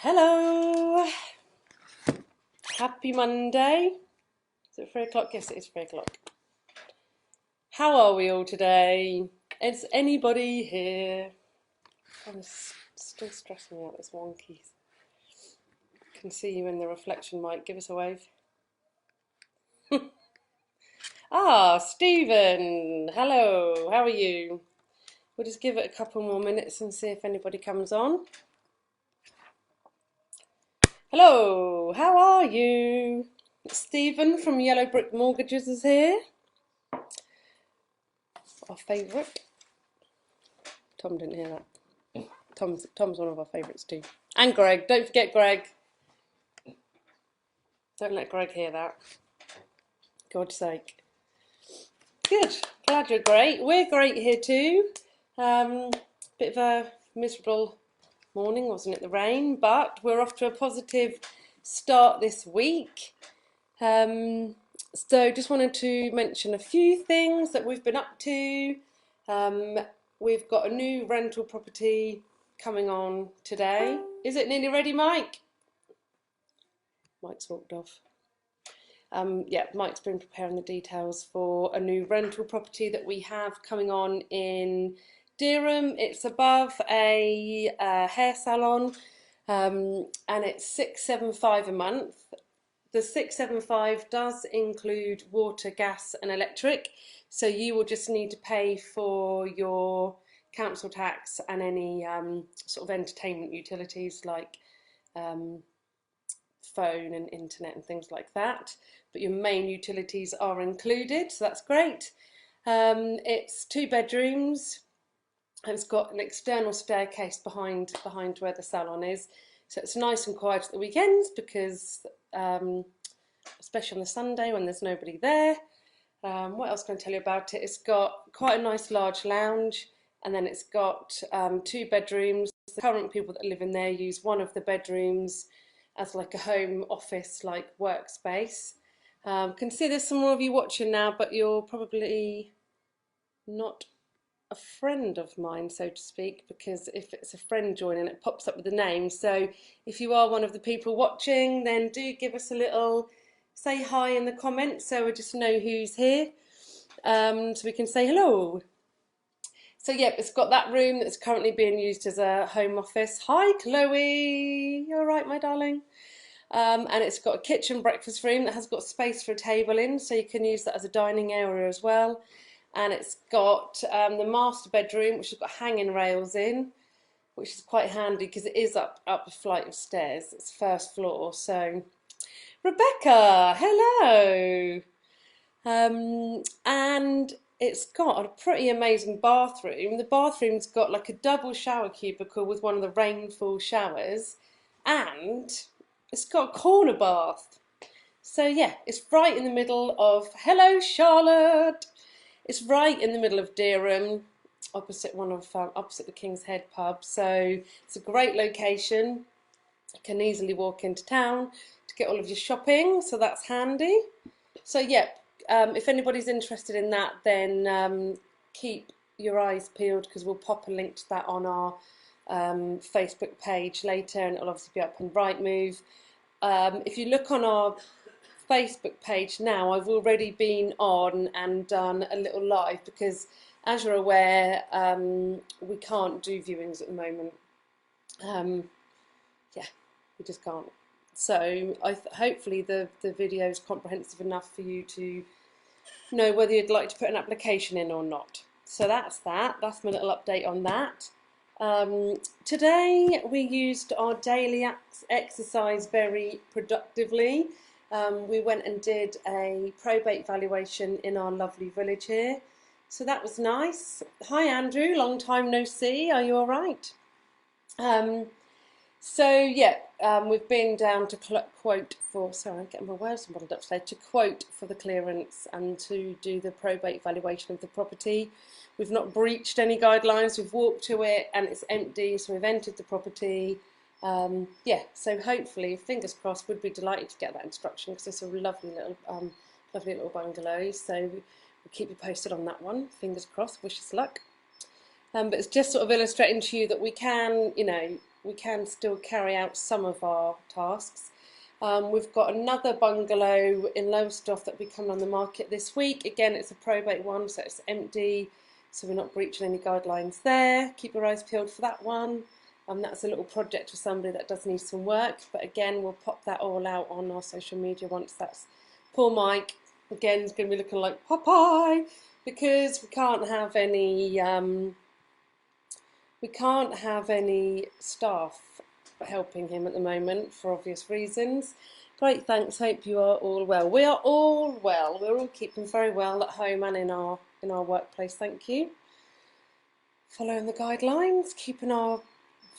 Hello, happy Monday. Is it 3 o'clock? Yes, it is 3 o'clock. How are we all today? Is anybody here? Still stressing me out, this wonky. Can see you in the reflection, Mike. Give us a wave. Stephen. Hello, how are you? We'll just give it a couple more minutes and see if anybody comes on. Hello, how are you? Stephen from Yellow Brick Mortgages is here. Our favourite. Tom didn't hear that. Tom's one of our favourites too. And Greg. Don't forget Greg. Don't let Greg hear that. God's sake. Good. Glad you're great. We're great here too. Bit of a miserable morning, wasn't it? The rain, but we're off to a positive start this week. So just wanted to mention a few things that we've been up to. We've got a new rental property coming on today. Is it nearly ready, Mike? Mike's walked off. Yeah, Mike's been preparing the details for a new rental property that we have coming on in Dereham. It's above a hair salon, and it's £675 a month. The 675 does include water, gas and electric, so you will just need to pay for your council tax and any sort of entertainment utilities like phone and internet and things like that. But your main utilities are included, so that's great. It's 2 bedrooms and it's got an external staircase behind where the salon is. So it's nice and quiet at the weekends because, especially on the Sunday when there's nobody there. What else can I tell you about it? It's got quite a nice large lounge, and then it's got 2 bedrooms. The current people that live in there use one of the bedrooms as like a home office, like workspace. Can see there's some more of you watching now, but you're probably not a friend of mine, so to speak, because if it's a friend joining, it pops up with the name. So if you are one of the people watching, then do give us a little say hi in the comments so we just know who's here, so we can say hello. So yeah, it's got that room that's currently being used as a home office. Hi Chloe, you all right, my darling? And it's got a kitchen breakfast room that has got space for a table in, so you can use that as a dining area as well. And it's got the master bedroom, which has got hanging rails in, which is quite handy because it is up a flight of stairs. It's first floor. So, Rebecca, hello. And it's got a pretty amazing bathroom. The bathroom's got like a double shower cubicle with one of the rainfall showers, and it's got a corner bath. So yeah, it's right in the middle of, hello Charlotte. It's right in the middle of Dereham, opposite opposite the King's Head pub. So it's a great location. You can easily walk into town to get all of your shopping, so that's handy. So yeah, if anybody's interested in that, then keep your eyes peeled because we'll pop a link to that on our Facebook page later, and it'll obviously be up on Rightmove. If you look on our Facebook page now, I've already been on and done a little live because, as you're aware, we can't do viewings at the moment. Yeah, we just can't. So hopefully the video is comprehensive enough for you to know whether you'd like to put an application in or not. So that's that. That's my little update on that. Today we used our daily exercise very productively. We went and did a probate valuation in our lovely village here. So that was nice. Hi Andrew, long time no see. Are you all right? So yeah, we've been down to quote for, sorry, I'm getting my words muddled up today, to quote for the clearance and to do the probate valuation of the property. We've not breached any guidelines, we've walked to it and it's empty, so we've entered the property. Yeah, so hopefully, fingers crossed, we'd be delighted to get that instruction because it's a lovely little bungalow. So we'll keep you posted on that one. Fingers crossed, wish us luck. But it's just sort of illustrating to you that we can, you know, we can still carry out some of our tasks. We've got another bungalow in Lowestoft that will be coming on the market this week. Again, it's a probate one, so it's empty, so we're not breaching any guidelines there. Keep your eyes peeled for that one. That's a little project for somebody that does need some work, but again, we'll pop that all out on our social media once that's. Poor Mike, again, is going to be looking like Popeye, because we can't have any staff helping him at the moment for obvious reasons. Great, thanks. Hope you are all well. We are all well. We're all keeping very well at home and in our workplace. Thank you. Following the guidelines, keeping our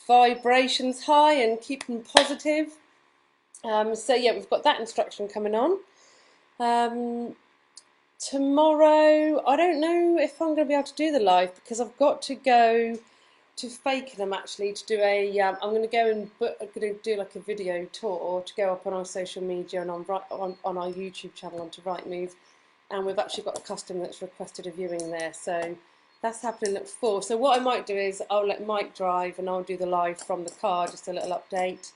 vibrations high and keeping positive. So yeah, we've got that instruction coming on. Tomorrow, I don't know if I'm going to be able to do the live because I've got to go to Fakenham actually to do a. I'm going to go and I'm going to do like a video tour to go up on our social media and on our YouTube channel onto Rightmove, and we've actually got a customer that's requested a viewing there, so that's happening at 4. So what I might do is I'll let Mike drive and I'll do the live from the car, just a little update.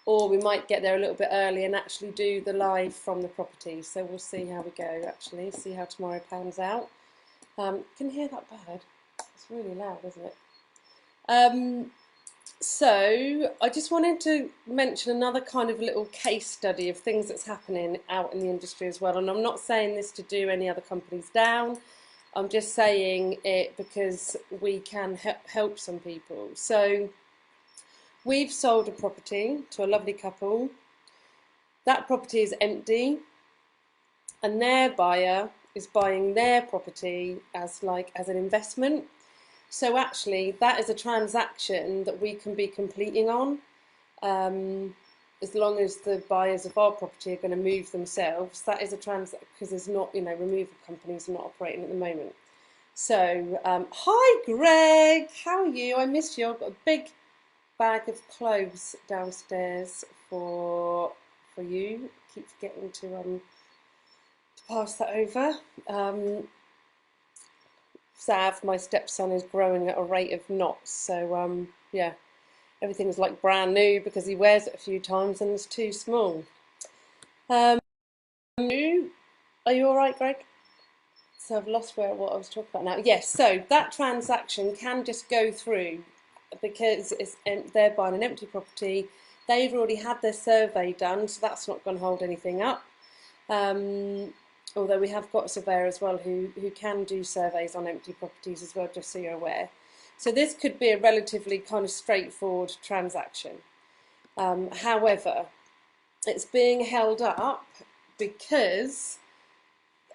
Or we might get there a little bit early and actually do the live from the property. So we'll see how we go, actually, see how tomorrow pans out. Can you hear that bird? It's really loud, isn't it? So I just wanted to mention another kind of little case study of things that's happening out in the industry as well. And I'm not saying this to do any other companies down. I'm just saying it because we can help some people. So we've sold a property to a lovely couple. That property is empty, and their buyer is buying their property as an investment. So actually, that is a transaction that we can be completing on, as long as the buyers of our property are going to move themselves. That is a transaction, because there's not, removal companies are not operating at the moment. So, hi Greg, how are you? I missed you. I've got a big bag of clothes downstairs for you. Keep forgetting to pass that over. Sav, my stepson, is growing at a rate of knots, so yeah, everything's like brand new because he wears it a few times and it's too small. Are you all right, Greg? So I've lost what I was talking about now. Yes, so that transaction can just go through because they're buying an empty property. They've already had their survey done, so that's not going to hold anything up. Although we have got a surveyor as well who can do surveys on empty properties as well, just so you're aware. So this could be a relatively kind of straightforward transaction. However, it's being held up because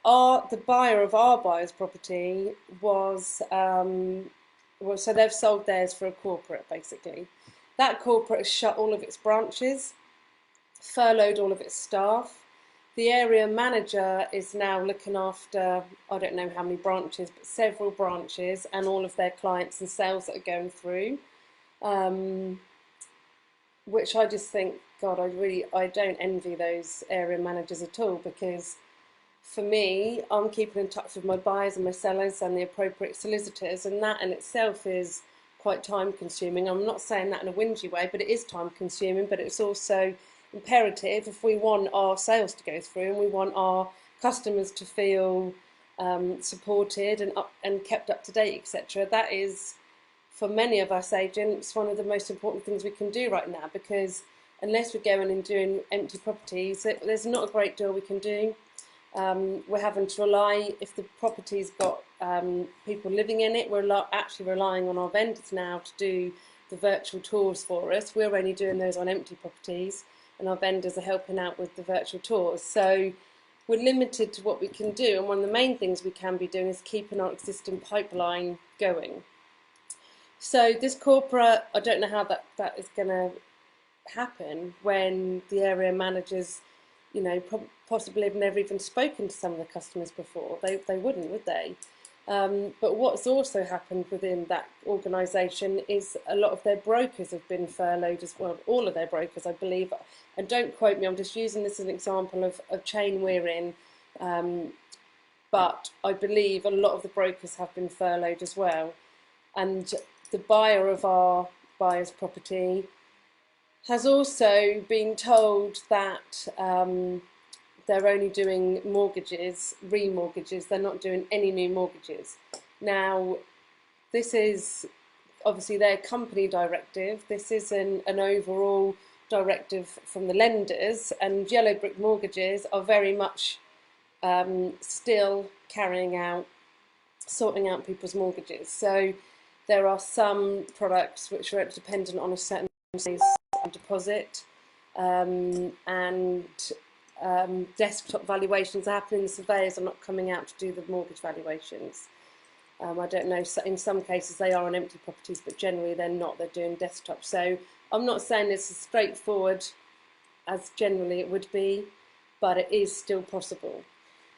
the buyer of our buyer's property was, so they've sold theirs for a corporate, basically. That corporate has shut all of its branches, furloughed all of its staff. The area manager is now looking after, I don't know how many branches, but several branches and all of their clients and sales that are going through, which I just think, God, I don't envy those area managers at all, because for me, I'm keeping in touch with my buyers and my sellers and the appropriate solicitors, and that in itself is quite time consuming. I'm not saying that in a whingy way, but it is time consuming, but it's also imperative if we want our sales to go through and we want our customers to feel supported and kept up to date, etc. That is, for many of us agents, one of the most important things we can do right now, because unless we're going and doing empty properties, there's not a great deal we can do. We're having to rely, if the property's got people living in it, we're actually relying on our vendors now to do the virtual tours for us. We're only doing those on empty properties, and our vendors are helping out with the virtual tours. So we're limited to what we can do, and one of the main things we can be doing is keeping our existing pipeline going. So this corporate, I don't know how that is going to happen when the area managers, possibly have never even spoken to some of the customers before. They wouldn't, would they? But what's also happened within that organisation is a lot of their brokers have been furloughed as well. All of their brokers, I believe. And don't quote me, I'm just using this as an example of a chain we're in. But I believe a lot of the brokers have been furloughed as well. And the buyer of our buyer's property has also been told that they're only doing mortgages, remortgages, they're not doing any new mortgages. Now, this is obviously their company directive. This is an overall directive from the lenders, and yellow brick mortgages are very much still carrying out, sorting out people's mortgages. So there are some products which are dependent on a certain size deposit, and desktop valuations are happening. The surveyors are not coming out to do the mortgage valuations. I don't know, in some cases they are on empty properties, but generally they're not, they're doing desktop. So I'm not saying this is straightforward as generally it would be, but it is still possible.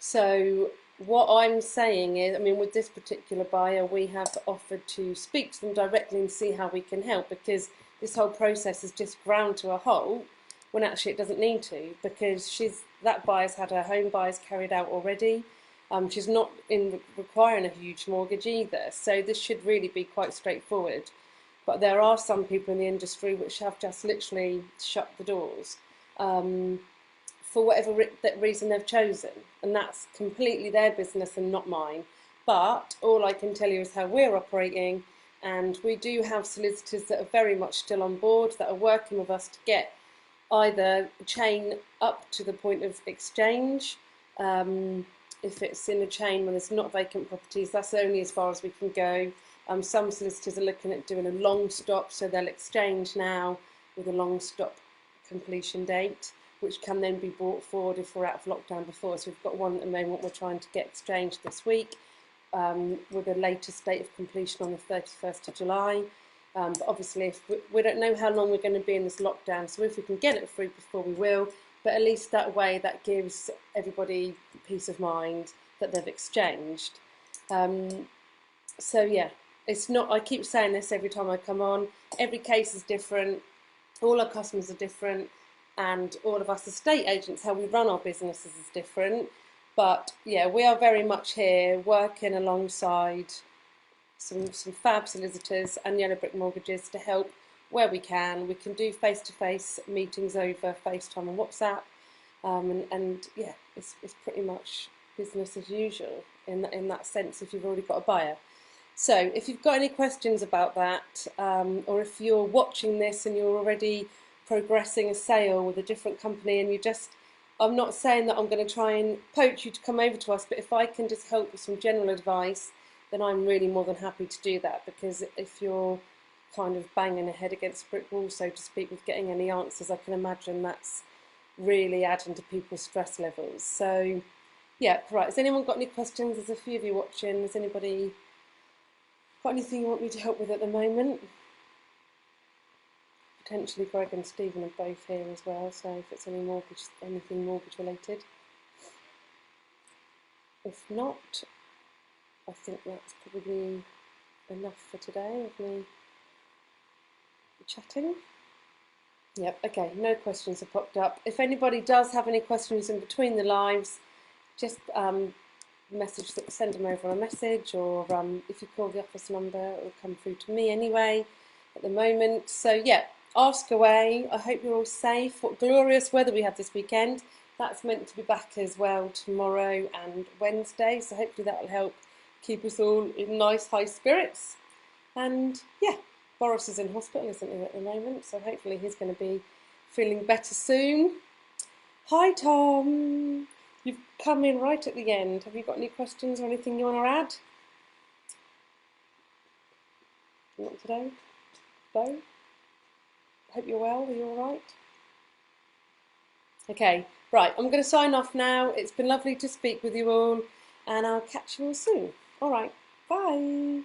So what I'm saying is, I mean, with this particular buyer, we have offered to speak to them directly and see how we can help, because this whole process has just ground to a halt when actually it doesn't need to, because that buyer's had her home buyers carried out already. She's not requiring a huge mortgage either, so this should really be quite straightforward. But there are some people in the industry which have just literally shut the doors for whatever reason they've chosen, and that's completely their business and not mine. But all I can tell you is how we're operating, and we do have solicitors that are very much still on board, that are working with us to get either a chain up to the point of exchange. If it's in a chain when there's not vacant properties, that's only as far as we can go. Some solicitors are looking at doing a long stop, so they'll exchange now with a long stop completion date, which can then be brought forward if we're out of lockdown before. So we've got one at the moment we're trying to get exchanged this week, with a latest date of completion on the 31st of July. But obviously if we don't know how long we're going to be in this lockdown, so if we can get it through before, we will. But at least that way, that gives everybody peace of mind that they've exchanged. So yeah, it's not, I keep saying this every time I come on, every case is different, all our customers are different, and all of us estate agents, how we run our businesses is different. But yeah, we are very much here working alongside some fab solicitors and yellow brick mortgages to help where we can. We can do face-to-face meetings over FaceTime and WhatsApp, and yeah, it's pretty much business as usual in that sense if you've already got a buyer. So if you've got any questions about that, or if you're watching this and you're already progressing a sale with a different company and I'm not saying that I'm going to try and poach you to come over to us, but if I can just help with some general advice, then I'm really more than happy to do that, because if you're kind of banging a head against a brick wall, so to speak, with getting any answers, I can imagine that's really adding to people's stress levels. So yeah, right, has anyone got any questions? There's a few of you watching. Has anybody got anything you want me to help with at the moment? Potentially Greg and Stephen are both here as well, so if it's anything mortgage related. If not, I think that's probably enough for today of me chatting. Yep, okay, no questions have popped up. If anybody does have any questions in between the lives, just send them over a message, or if you call the office number, it will come through to me anyway at the moment. So yeah, ask away. I hope you're all safe. What glorious weather we have this weekend. That's meant to be back as well tomorrow and Wednesday, so hopefully that will help keep us all in nice high spirits. And yeah, Boris is in hospital, isn't he, at the moment, so hopefully he's going to be feeling better soon. Hi Tom, you've come in right at the end. Have you got any questions or anything you want to add? Not today? Bo? Hope you're well. Are you all right? Okay, right, I'm going to sign off now. It's been lovely to speak with you all, and I'll catch you all soon. All right, bye.